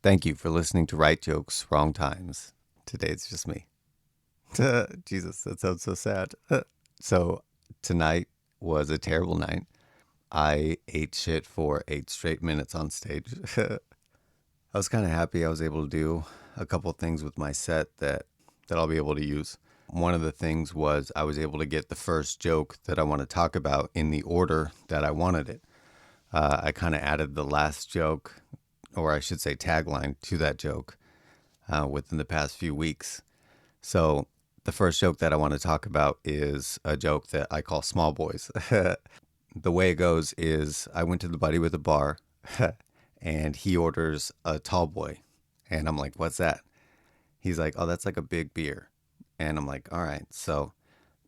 Thank you for listening to Right Jokes, Wrong Times. Today it's just me. Jesus, that sounds so sad. So, tonight was a terrible night. I ate shit for 8 straight minutes on stage. I was kind of happy I was able to do a couple things with my set that I'll be able to use. One of the things was I was able to get the first joke that I want to talk about in the order that I wanted it. I kind of added the last joke, or I should say tagline, to that joke within the past few weeks. So the first joke that I want to talk about is a joke that I call small boys. The way it goes is I went to the buddy with a bar and he orders a tall boy. And I'm like, what's that? He's like, oh, that's like a big beer. And I'm like, all right. So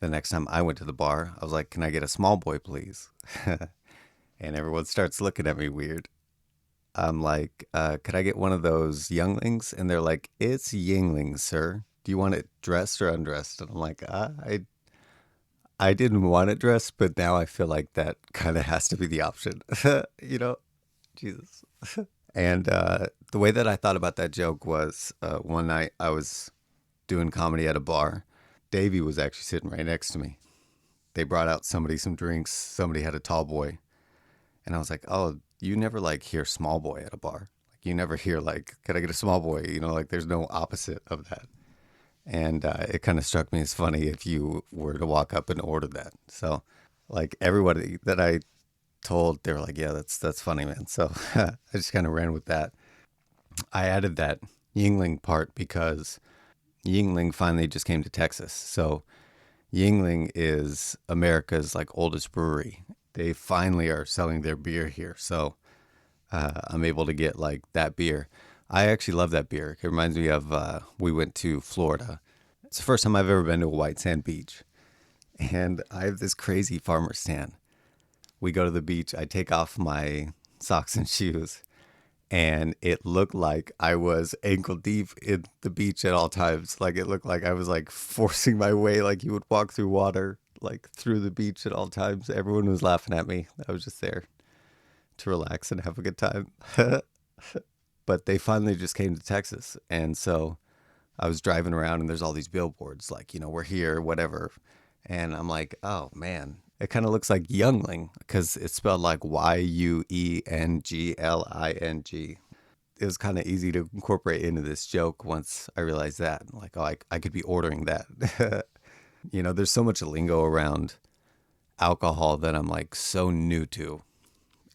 the next time I went to the bar, I was like, can I get a small boy, please? And everyone starts looking at me weird. I'm like, could I get one of those younglings? And they're like, it's Yingling, sir. Do you want it dressed or undressed? And I'm like, I didn't want it dressed, but now I feel like that kind of has to be the option. you know, Jesus. And the way that I thought about that joke was one night I was doing comedy at a bar. Davey was actually sitting right next to me. They brought out somebody some drinks. Somebody had a tall boy. And I was like, oh, you never like hear small boy at a bar. Like you never hear like, can I get a small boy? Like there's no opposite of that. And it kind of struck me as funny if you were to walk up and order that. So like everybody that I told, they were like, yeah, that's funny, man. So I just kind of ran with that. I added that Yingling part because Yingling finally just came to Texas. So Yingling is America's like oldest brewery. They finally are selling their beer here. So I'm able to get like that beer. I actually love that beer. It reminds me of we went to Florida. It's the first time I've ever been to a white sand beach. And I have this crazy farmer's tan. We go to the beach. I take off my socks and shoes. And it looked like I was ankle deep in the beach at all times. Like it looked like I was like forcing my way, like you would walk through water, like through the beach at all times. Everyone was laughing at me. I was just there to relax and have a good time. But they finally just came to Texas. And so I was driving around and there's all these billboards like, we're here, whatever. And I'm like, oh man, it kind of looks like Youngling because it's spelled like Yuengling. It was kind of easy to incorporate into this joke once I realized that. Like, oh, I could be ordering that. There's so much lingo around alcohol that I'm like so new to.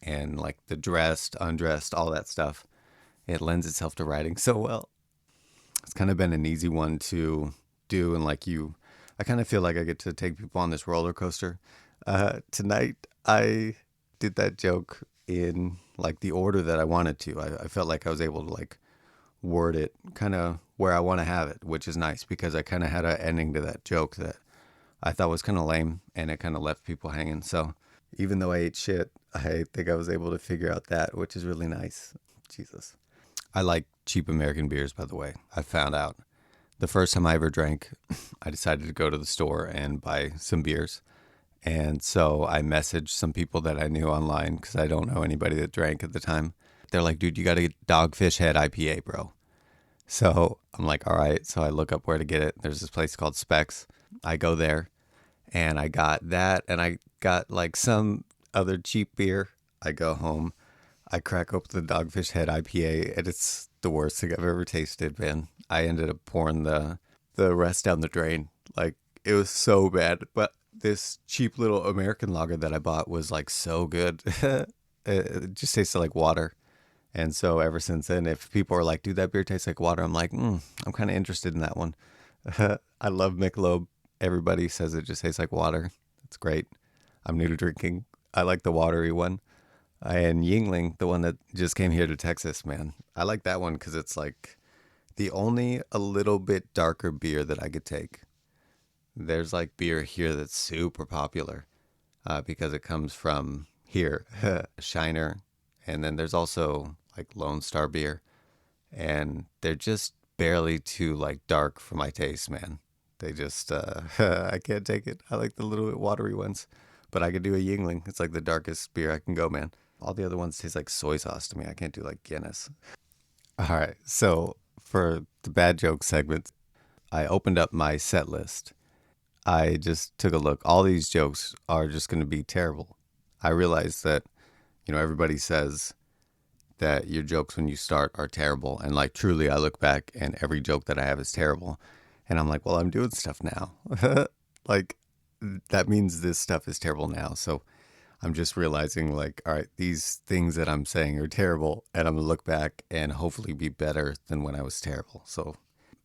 And like the dressed, undressed, all that stuff, it lends itself to writing so well. It's kind of been an easy one to do. And I kind of feel like I get to take people on this roller coaster. Tonight, I did that joke in like the order that I wanted to. I felt like I was able to like word it kind of where I want to have it, which is nice because I kind of had an ending to that joke that I thought was kind of lame and it kind of left people hanging. So even though I ate shit, I think I was able to figure out that, which is really nice. Jesus. I like cheap American beers, by the way. I found out the first time I ever drank, I decided to go to the store and buy some beers. And so I messaged some people that I knew online because I don't know anybody that drank at the time. They're like, dude, you got to get Dogfish Head IPA, bro. So I'm like, all right. So I look up where to get it. There's this place called Specs. I go there and I got that and I got like some other cheap beer. I go home. I crack open the Dogfish Head IPA and it's the worst thing I've ever tasted, man. I ended up pouring the rest down the drain. Like it was so bad. But this cheap little American lager that I bought was like so good. It just tasted like water. And so ever since then, if people are like, dude, that beer tastes like water, I'm like, I'm kind of interested in that one. I love Michelob. Everybody says it just tastes like water. It's great. I'm new to drinking. I like the watery one. And Yingling, the one that just came here to Texas, man. I like that one because it's like the only a little bit darker beer that I could take. There's like beer here that's super popular because it comes from here, Shiner. And then there's also like Lone Star beer. And they're just barely too like dark for my taste, man. They just, I can't take it. I like the little bit watery ones. But I could do a Yingling. It's like the darkest beer I can go, man. All the other ones taste like soy sauce to me. I can't do like Guinness. All right. So for the bad joke segment, I opened up my set list. I just took a look. All these jokes are just going to be terrible. I realized that, everybody says that your jokes when you start are terrible. And like truly, I look back and every joke that I have is terrible. And I'm like, well, I'm doing stuff now. Like, that means this stuff is terrible now. So I'm just realizing, like, all right, these things that I'm saying are terrible. And I'm going to look back and hopefully be better than when I was terrible. So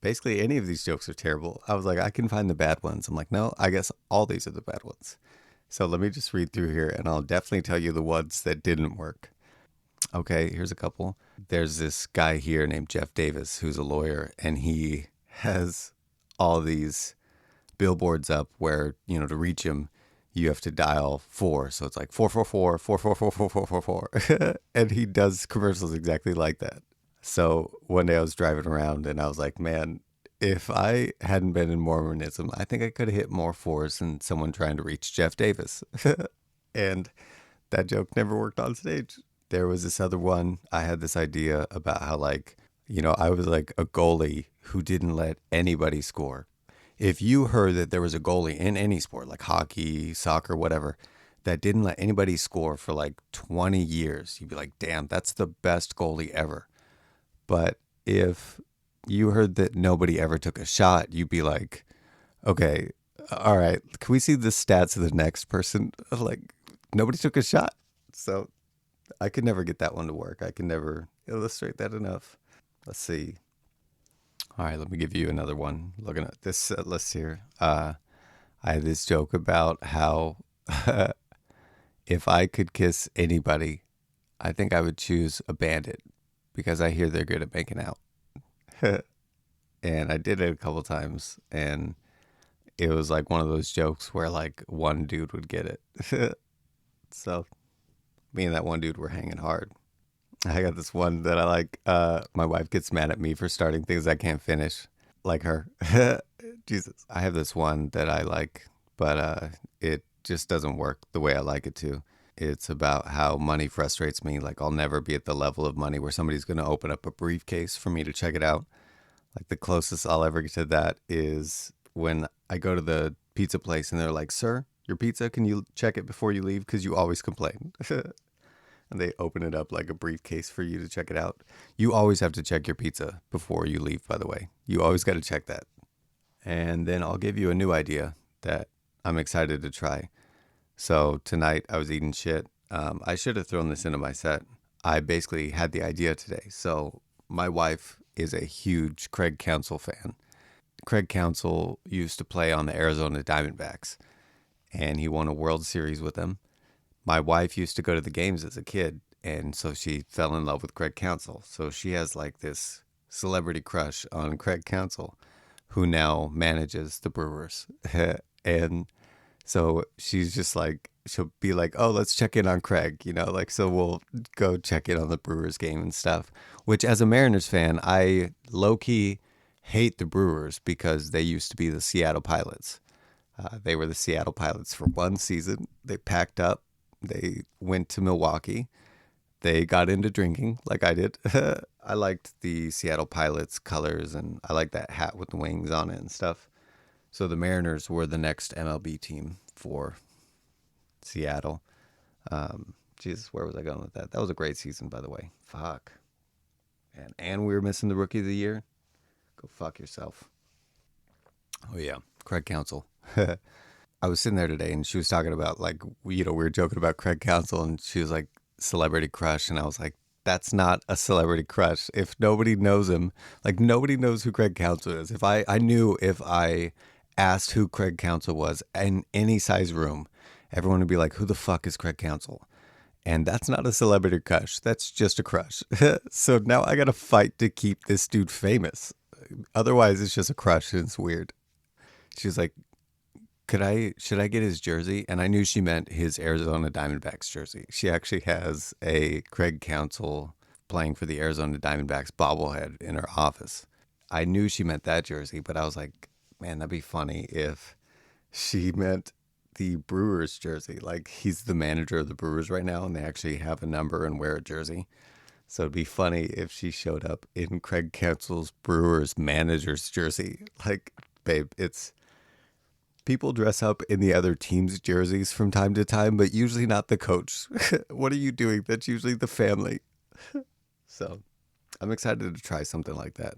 basically, any of these jokes are terrible. I was like, I can find the bad ones. I'm like, no, I guess all these are the bad ones. So let me just read through here and I'll definitely tell you the ones that didn't work. Okay, here's a couple. There's this guy here named Jeff Davis who's a lawyer, and he has all these billboards up where, to reach him, you have to dial four. So it's like 444 444 444. And he does commercials exactly like that. So one day I was driving around and I was like, man, if I hadn't been in Mormonism, I think I could have hit more fours than someone trying to reach Jeff Davis. And that joke never worked on stage. There was this other one. I had this idea about how, like, I was like a goalie who didn't let anybody score. If you heard that there was a goalie in any sport, like hockey, soccer, whatever, that didn't let anybody score for like 20 years, you'd be like, damn, that's the best goalie ever. But if you heard that nobody ever took a shot, you'd be like, okay, all right, can we see the stats of the next person? Like, nobody took a shot. So I could never get that one to work. I can never illustrate that enough. Let's see. All right, let me give you another one. Looking at this list here, I had this joke about how if I could kiss anybody, I think I would choose a bandit because I hear they're good at making out. And I did it a couple times, and it was like one of those jokes where like one dude would get it. So me and that one dude were hanging hard. I got this one that I like. My wife gets mad at me for starting things I can't finish, like her. Jesus. I have this one that I like, but it just doesn't work the way I like it to. It's about how money frustrates me. Like, I'll never be at the level of money where somebody's going to open up a briefcase for me to check it out. Like, the closest I'll ever get to that is when I go to the pizza place and they're like, sir, your pizza, can you check it before you leave? Because you always complain. And they open it up like a briefcase for you to check it out. You always have to check your pizza before you leave, by the way. You always got to check that. And then I'll give you a new idea that I'm excited to try. So tonight I was eating shit. I should have thrown this into my set. I basically had the idea today. So my wife is a huge Craig Counsell fan. Craig Counsell used to play on the Arizona Diamondbacks, and he won a World Series with them. My wife used to go to the games as a kid, and so she fell in love with Craig Counsell. So she has like this celebrity crush on Craig Counsell, who now manages the Brewers. And so she's just like, she'll be like, oh, let's check in on Craig, like, so we'll go check in on the Brewers game and stuff. Which, as a Mariners fan, I low key hate the Brewers because they used to be the Seattle Pilots. They were the Seattle Pilots for one season. They packed up. They went to Milwaukee. They got into drinking like I did. I liked the Seattle Pilots colors, and I liked that hat with the wings on it and stuff. So the Mariners were the next MLB team for Seattle. Jesus, where was I going with that? That was a great season, by the way. Fuck. And we were missing the Rookie of the Year. Go fuck yourself. Oh, yeah. Craig Counsell. I was sitting there today and she was talking about, like, we were joking about Craig Counsell, and she was like, celebrity crush. And I was like, that's not a celebrity crush. If nobody knows him, like, nobody knows who Craig Counsell is. If I knew if I asked who Craig Counsell was in any size room, everyone would be like, who the fuck is Craig Counsell? And that's not a celebrity crush. That's just a crush. So now I got to fight to keep this dude famous. Otherwise, it's just a crush and it's weird. She was like, should I get his jersey? And I knew she meant his Arizona Diamondbacks jersey. She actually has a Craig Counsell playing for the Arizona Diamondbacks bobblehead in her office. I knew she meant that jersey, but I was like, man, that'd be funny if she meant the Brewers jersey. Like, he's the manager of the Brewers right now, and they actually have a number and wear a jersey. So it'd be funny if she showed up in Craig Counsell's Brewers manager's jersey. Like, babe, it's people dress up in the other team's jerseys from time to time, but usually not the coach. What are you doing? That's usually the family. So I'm excited to try something like that.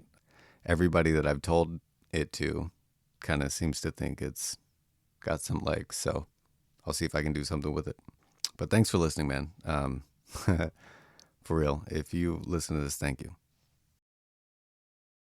Everybody that I've told it to kind of seems to think it's got some legs. So I'll see if I can do something with it. But thanks for listening, man. For real. If you listen to this, thank you.